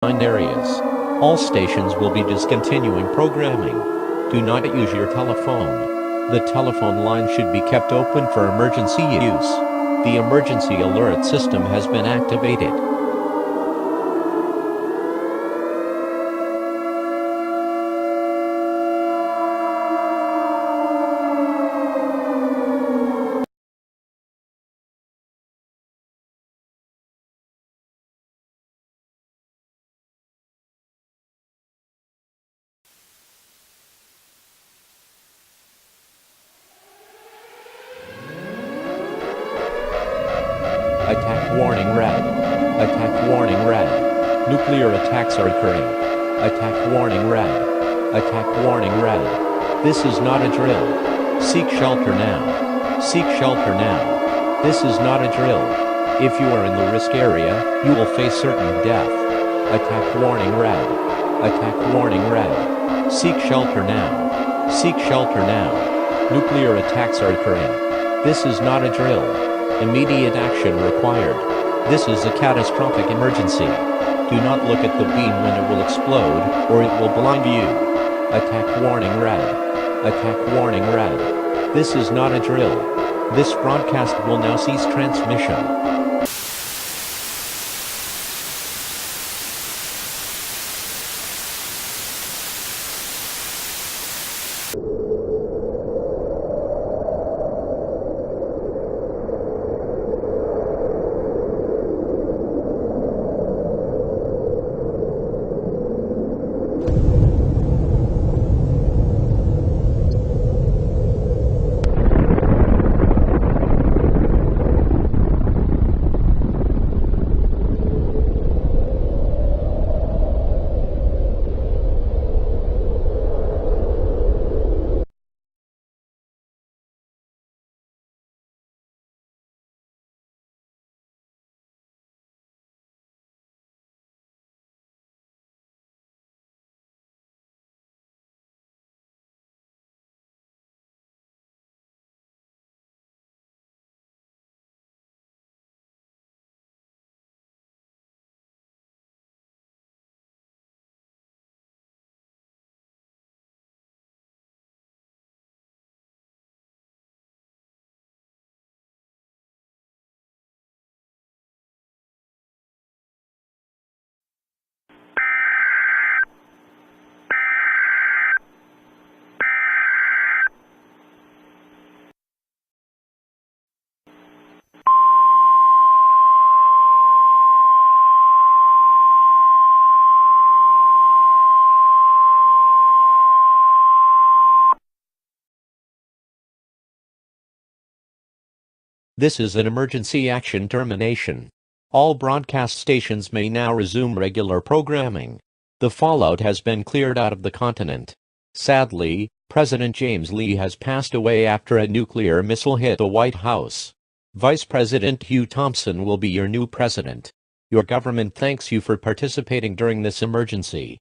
areas. All stations will be discontinuing programming. Do not use your telephone. The telephone line should be kept open for emergency use. The emergency alert system has been activated. Attack warning red. Attack warning red. Nuclear attacks are occurring. Attack warning red. Attack warning red. This is not a drill. Seek shelter now. Seek shelter now. This is not a drill. If you are in the risk area, you will face certain death. Attack warning red. Attack warning red. Seek shelter now. Seek shelter now. Nuclear attacks are occurring. This is not a drill. Immediate action required. This is a catastrophic emergency. Do not look at the beam when it will explode, or it will blind you. Attack warning red. Attack warning red. This is not a drill. This broadcast will now cease transmission. This is an emergency action termination. All broadcast stations may now resume regular programming. The fallout has been cleared out of the continent. Sadly, President James Lee has passed away after a nuclear missile hit the White House. Vice President Hugh Thompson will be your new president. Your government thanks you for participating during this emergency.